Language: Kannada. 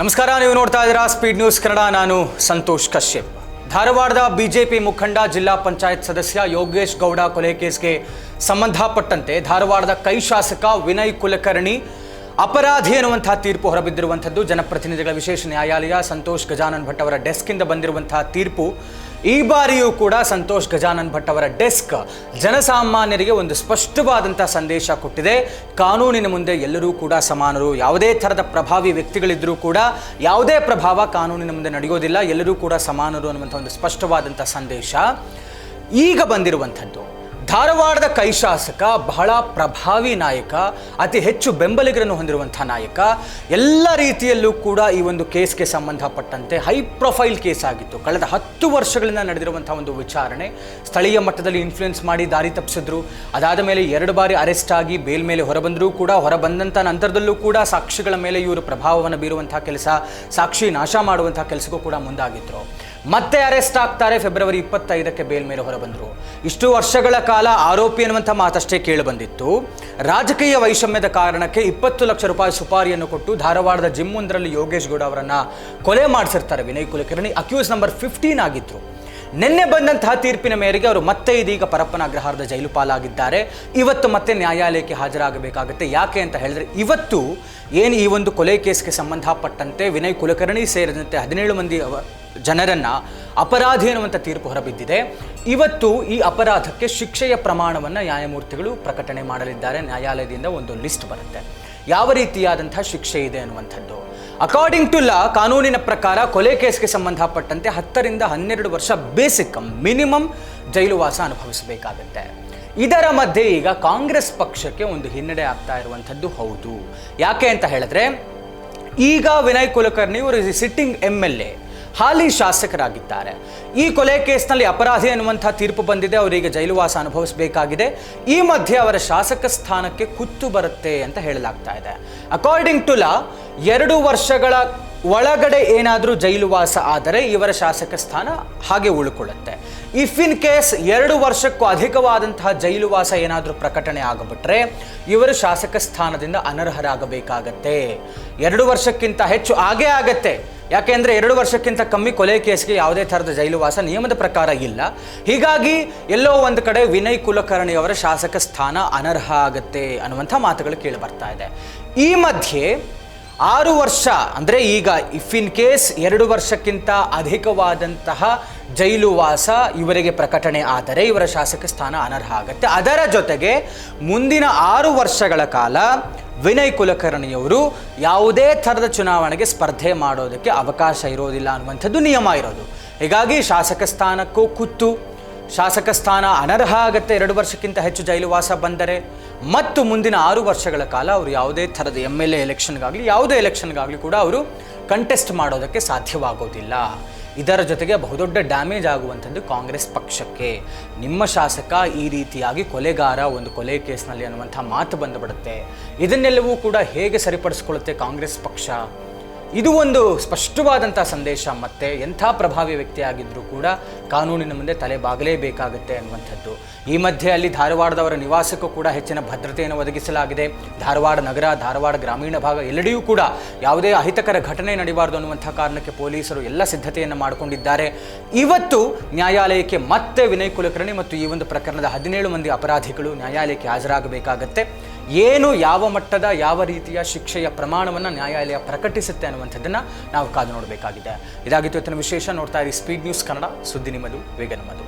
ನಮಸ್ಕಾರ, ನೀವು ನೋಡ್ತಾ ಇದ್ದೀರಾ ಸ್ಪೀಡ್ ನ್ಯೂಸ್ ಕನ್ನಡ. ನಾನು ಸಂತೋಷ್ ಕಶ್ಯಪ್. ಧಾರವಾಡದ ಬಿಜೆಪಿ ಮುಖಂಡ ಜಿಲ್ಲಾ ಪಂಚಾಯತ್ ಸದಸ್ಯ ಯೋಗೇಶ್ ಗೌಡ ಕೊಲೆ ಕೇಸ್ಗೆ ಸಂಬಂಧಪಟ್ಟಂತೆ ಧಾರವಾಡದ ಕೈ ಶಾಸಕ ವಿನಯ್ ಕುಲಕರ್ಣಿ ಅಪರಾಧಿ ಎನ್ನುವಂತಹ ತೀರ್ಪು ಹೊರಬಿದ್ದಿರುವಂಥದ್ದು. ಜನಪ್ರತಿನಿಧಿಗಳ ವಿಶೇಷ ನ್ಯಾಯಾಲಯ ಸಂತೋಷ್ ಗಜಾನನ್ ಭಟ್ ಅವರ ಡೆಸ್ಕಿಂದ ಬಂದಿರುವಂತಹ ತೀರ್ಪು. ಈ ಬಾರಿಯೂ ಕೂಡ ಸಂತೋಷ್ ಗಜಾನನ್ ಭಟ್ ಅವರ ಡೆಸ್ಕ್ ಜನಸಾಮಾನ್ಯರಿಗೆ ಒಂದು ಸ್ಪಷ್ಟವಾದಂಥ ಸಂದೇಶ ಕೊಟ್ಟಿದೆ. ಕಾನೂನಿನ ಮುಂದೆ ಎಲ್ಲರೂ ಕೂಡ ಸಮಾನರು. ಯಾವುದೇ ಥರದ ಪ್ರಭಾವಿ ವ್ಯಕ್ತಿಗಳಿದ್ದರೂ ಕೂಡ ಯಾವುದೇ ಪ್ರಭಾವ ಕಾನೂನಿನ ಮುಂದೆ ನಡೆಯೋದಿಲ್ಲ, ಎಲ್ಲರೂ ಕೂಡ ಸಮಾನರು ಅನ್ನುವಂಥ ಒಂದು ಸ್ಪಷ್ಟವಾದಂಥ ಸಂದೇಶ ಈಗ ಬಂದಿರುವಂಥದ್ದು. ಧಾರವಾಡದ ಕೈ ಶಾಸಕ ಬಹಳ ಪ್ರಭಾವಿ ನಾಯಕ, ಅತಿ ಹೆಚ್ಚು ಬೆಂಬಲಿಗರನ್ನು ಹೊಂದಿರುವಂಥ ನಾಯಕ. ಎಲ್ಲ ರೀತಿಯಲ್ಲೂ ಕೂಡ ಈ ಒಂದು ಕೇಸ್ಗೆ ಸಂಬಂಧಪಟ್ಟಂತೆ ಹೈ ಪ್ರೊಫೈಲ್ ಕೇಸ್ ಆಗಿತ್ತು. ಕಳೆದ 10 ವರ್ಷಗಳಿಂದ ನಡೆದಿರುವಂಥ ಒಂದು ವಿಚಾರಣೆ. ಸ್ಥಳೀಯ ಮಟ್ಟದಲ್ಲಿ ಇನ್ಫ್ಲುಯೆನ್ಸ್ ಮಾಡಿ ದಾರಿ ತಪ್ಪಿಸಿದ್ರು. ಅದಾದ ಮೇಲೆ 2 ಬಾರಿ ಅರೆಸ್ಟ್ ಆಗಿ ಬೇಲ್ ಮೇಲೆ ಹೊರಬಂದರೂ ಕೂಡ, ಹೊರಬಂದಂಥ ನಂತರದಲ್ಲೂ ಕೂಡ ಸಾಕ್ಷಿಗಳ ಮೇಲೆ ಇವರು ಪ್ರಭಾವವನ್ನು ಬೀರುವಂಥ ಕೆಲಸ, ಸಾಕ್ಷಿ ನಾಶ ಮಾಡುವಂಥ ಕೆಲಸಕ್ಕೂ ಕೂಡ ಮುಂದಾಗಿದ್ರು. ಮತ್ತೆ ಅರೆಸ್ಟ್ ಆಗ್ತಾರೆ. ಫೆಬ್ರವರಿ 25ಕ್ಕೆ ಬೇಲ್ ಮೇಲೆ ಹೊರಬಂದರು. ಇಷ್ಟು ವರ್ಷಗಳ ಕಾಲ ಆರೋಪಿ ಎನ್ನುವಂಥ ಮಾತಷ್ಟೇ ಕೇಳಿ ಬಂದಿತ್ತು. ರಾಜಕೀಯ ವೈಷಮ್ಯದ ಕಾರಣಕ್ಕೆ 20 ಲಕ್ಷ ರೂಪಾಯಿ ಸುಪಾರಿಯನ್ನು ಕೊಟ್ಟು ಧಾರವಾಡದ ಜಿಮ್ ಒಂದರಲ್ಲಿ ಯೋಗೇಶ್ ಗೌಡ ಅವರನ್ನು ಕೊಲೆ ಮಾಡಿಸಿರ್ತಾರೆ ವಿನಯ್ ಕುಲಕರ್ಣಿ. ಅಕ್ಯೂಸ್ ನಂಬರ್ 15 ಆಗಿದ್ರು. ನಿನ್ನೆ ಬಂದಂತಹ ತೀರ್ಪಿನ ಮೇರೆಗೆ ಅವರು ಮತ್ತೆ ಇದೀಗ ಪರಪ್ಪನ ಅಗ್ರಹಾರದ ಜೈಲು ಪಾಲಾಗಿದ್ದಾರೆ. ಇವತ್ತು ಮತ್ತೆ ನ್ಯಾಯಾಲಯಕ್ಕೆ ಹಾಜರಾಗಬೇಕಾಗುತ್ತೆ. ಯಾಕೆ ಅಂತ ಹೇಳಿದ್ರೆ, ಇವತ್ತು ಏನು ಈ ಒಂದು ಕೊಲೆ ಕೇಸ್ಗೆ ಸಂಬಂಧಪಟ್ಟಂತೆ ವಿನಯ್ ಕುಲಕರ್ಣಿ ಸೇರಿದಂತೆ 17 ಮಂದಿ ಜನರನ್ನು ಅಪರಾಧಿ ಎನ್ನುವಂಥ ತೀರ್ಪು ಹೊರಬಿದ್ದಿದೆ. ಇವತ್ತು ಈ ಅಪರಾಧಕ್ಕೆ ಶಿಕ್ಷೆಯ ಪ್ರಮಾಣವನ್ನು ನ್ಯಾಯಮೂರ್ತಿಗಳು ಪ್ರಕಟಣೆ ಮಾಡಲಿದ್ದಾರೆ. ನ್ಯಾಯಾಲಯದಿಂದ ಒಂದು ಲಿಸ್ಟ್ ಬರುತ್ತೆ, ಯಾವ ರೀತಿಯಾದಂಥ ಶಿಕ್ಷೆ ಇದೆ ಅನ್ನುವಂಥದ್ದು. ಅಕಾರ್ಡಿಂಗ್ ಟು ಲಾ, ಕಾನೂನಿನ ಪ್ರಕಾರ ಕೊಲೆ ಕೇಸ್ಗೆ ಸಂಬಂಧಪಟ್ಟಂತೆ 10 ರಿಂದ 12 ವರ್ಷ ಬೇಸಿಕ್ ಮಿನಿಮಮ್ ಜೈಲುವಾಸ ಅನುಭವಿಸಬೇಕಾಗುತ್ತೆ. ಇದರ ಮಧ್ಯೆ ಈಗ ಕಾಂಗ್ರೆಸ್ ಪಕ್ಷಕ್ಕೆ ಒಂದು ಹಿನ್ನಡೆ ಆಗ್ತಾ ಇರುವಂಥದ್ದು ಹೌದು. ಯಾಕೆ ಅಂತ ಹೇಳಿದ್ರೆ, ಈಗ ವಿನಯ್ ಕುಲಕರ್ಣಿ ಅವರು ಸಿಟ್ಟಿಂಗ್ MLA, ಹಾಲಿ ಶಾಸಕರಾಗಿದ್ದಾರೆ. ಈ ಕೊಲೆ ಕೇಸ್ನಲ್ಲಿ ಅಪರಾಧಿ ಎನ್ನುವಂಥ ತೀರ್ಪು ಬಂದಿದೆ. ಅವರಿಗೆ ಜೈಲುವಾಸ ಅನುಭವಿಸಬೇಕಾಗಿದೆ. ಈ ಮಧ್ಯೆ ಅವರ ಶಾಸಕ ಸ್ಥಾನಕ್ಕೆ ಕುತ್ತು ಬರುತ್ತೆ ಅಂತ ಹೇಳಲಾಗ್ತಾ ಇದೆ. ಅಕಾರ್ಡಿಂಗ್ ಟು ಲಾ 2 ವರ್ಷಗಳ ಒಳಗಡೆ ಏನಾದರೂ ಜೈಲುವಾಸ ಆದರೆ ಇವರ ಶಾಸಕ ಸ್ಥಾನ ಹಾಗೆ ಉಳ್ಕೊಳ್ಳುತ್ತೆ. ಇಫ್ ಇನ್ ಕೇಸ್ 2 ವರ್ಷಕ್ಕೂ ಅಧಿಕವಾದಂತಹ ಜೈಲುವಾಸ ಏನಾದರೂ ಪ್ರಕಟಣೆ ಆಗಿಬಿಟ್ರೆ ಇವರು ಶಾಸಕ ಸ್ಥಾನದಿಂದ ಅನರ್ಹರಾಗಬೇಕಾಗತ್ತೆ. 2 ವರ್ಷಕ್ಕಿಂತ ಹೆಚ್ಚು ಆಗೇ ಆಗತ್ತೆ. ಯಾಕೆಂದರೆ 2 ವರ್ಷಕ್ಕಿಂತ ಕಮ್ಮಿ ಕೊಲೆ ಕೇಸ್ಗೆ ಯಾವುದೇ ಥರದ ಜೈಲುವಾಸ ನಿಯಮದ ಪ್ರಕಾರ ಇಲ್ಲ. ಹೀಗಾಗಿ ಎಲ್ಲೋ ಒಂದು ಕಡೆ ವಿನಯ್ ಕುಲಕರ್ಣಿ ಅವರ ಶಾಸಕ ಸ್ಥಾನ ಅನರ್ಹ ಆಗತ್ತೆ ಅನ್ನುವಂಥ ಮಾತುಗಳು ಕೇಳಿ ಬರ್ತಾ ಇದೆ. ಈ ಮಧ್ಯೆ 6 ವರ್ಷ ಅಂದರೆ ಈಗ ಇಫ್ ಇನ್ ಕೇಸ್ 2 ವರ್ಷಕ್ಕಿಂತ ಅಧಿಕವಾದಂತಹ ಜೈಲುವಾಸ ಇವರಿಗೆ ಪ್ರಕಟಣೆ ಆದರೆ ಇವರ ಶಾಸಕ ಸ್ಥಾನ ಅನರ್ಹ ಆಗುತ್ತೆ. ಅದರ ಜೊತೆಗೆ ಮುಂದಿನ 6 ವರ್ಷಗಳ ಕಾಲ ವಿನಯ್ ಕುಲಕರ್ಣಿಯವರು ಯಾವುದೇ ಥರದ ಚುನಾವಣೆಗೆ ಸ್ಪರ್ಧೆ ಮಾಡೋದಕ್ಕೆ ಅವಕಾಶ ಇರೋದಿಲ್ಲ ಅನ್ನುವಂಥದ್ದು ನಿಯಮ ಇರೋದು. ಹೀಗಾಗಿ ಶಾಸಕ ಸ್ಥಾನಕ್ಕೂ ಕುತ್ತು, ಶಾಸಕ ಸ್ಥಾನ ಅನರ್ಹ ಆಗುತ್ತೆ 2 ವರ್ಷಕ್ಕಿಂತ ಹೆಚ್ಚು ಜೈಲುವಾಸ ಬಂದರೆ. ಮತ್ತು ಮುಂದಿನ 6 ವರ್ಷಗಳ ಕಾಲ ಅವರು ಯಾವುದೇ ಥರದ MLA ಎಲೆಕ್ಷನ್ಗಾಗಲಿ ಯಾವುದೇ ಎಲೆಕ್ಷನ್ಗಾಗಲಿ ಕೂಡ ಅವರು ಕಂಟೆಸ್ಟ್ ಮಾಡೋದಕ್ಕೆ ಸಾಧ್ಯವಾಗೋದಿಲ್ಲ. ಇದರ ಜೊತೆಗೆ ಬಹುದೊಡ್ಡ ಡ್ಯಾಮೇಜ್ ಆಗುವಂಥದ್ದು ಕಾಂಗ್ರೆಸ್ ಪಕ್ಷಕ್ಕೆ. ನಿಮ್ಮ ಶಾಸಕ ಈ ರೀತಿಯಾಗಿ ಕೊಲೆಗಾರ ಒಂದು ಕೊಲೆ ಕೇಸ್ನಲ್ಲಿ ಅನ್ನುವಂಥ ಮಾತು ಬಂದುಬಿಡುತ್ತೆ. ಇದನ್ನೆಲ್ಲವೂ ಕೂಡ ಹೇಗೆ ಸರಿಪಡಿಸ್ಕೊಳ್ಳುತ್ತೆ ಕಾಂಗ್ರೆಸ್ ಪಕ್ಷ? ಇದು ಒಂದು ಸ್ಪಷ್ಟವಾದಂಥ ಸಂದೇಶ. ಮತ್ತು ಎಂಥ ಪ್ರಭಾವಿ ವ್ಯಕ್ತಿಯಾಗಿದ್ದರೂ ಕೂಡ ಕಾನೂನಿನ ಮುಂದೆ ತಲೆ ಬಾಗಲೇಬೇಕಾಗುತ್ತೆ ಅನ್ನುವಂಥದ್ದು. ಈ ಮಧ್ಯೆ ಅಲ್ಲಿ ಧಾರವಾಡದವರ ನಿವಾಸಕ್ಕೂ ಕೂಡ ಹೆಚ್ಚಿನ ಭದ್ರತೆಯನ್ನು ಒದಗಿಸಲಾಗಿದೆ. ಧಾರವಾಡ ನಗರ, ಧಾರವಾಡ ಗ್ರಾಮೀಣ ಭಾಗ ಎಲ್ಲೆಡೆಯೂ ಕೂಡ ಯಾವುದೇ ಅಹಿತಕರ ಘಟನೆ ನಡೆಯಬಾರದು ಅನ್ನುವಂಥ ಕಾರಣಕ್ಕೆ ಪೊಲೀಸರು ಎಲ್ಲ ಸಿದ್ಧತೆಯನ್ನು ಮಾಡಿಕೊಂಡಿದ್ದಾರೆ. ಇವತ್ತು ನ್ಯಾಯಾಲಯಕ್ಕೆ ಮತ್ತೆ ವಿನಯ್ ಕುಲಕರ್ಣಿ ಮತ್ತು ಈ ಒಂದು ಪ್ರಕರಣದ 17 ಮಂದಿ ಅಪರಾಧಿಗಳು ನ್ಯಾಯಾಲಯಕ್ಕೆ ಹಾಜರಾಗಬೇಕಾಗತ್ತೆ. ಏನು, ಯಾವ ಮಟ್ಟದ, ಯಾವ ರೀತಿಯ ಶಿಕ್ಷೆಯ ಪ್ರಮಾಣವನ್ನು ನ್ಯಾಯಾಲಯ ಪ್ರಕಟಿಸುತ್ತೆ ಅನ್ನುವಂಥದ್ದನ್ನು ನಾವು ಕಾದು ನೋಡಬೇಕಾಗಿದೆ. ಇದಾಗಿತ್ತು ಇವತ್ತಿನ ವಿಶೇಷ. ನೋಡ್ತಾ ಇರಿ ಸ್ಪೀಡ್ ನ್ಯೂಸ್ ಕನ್ನಡ. ಸುದ್ದಿ ನಿಮ್ಮದು, ವೇಗ ನಮ್ಮದು.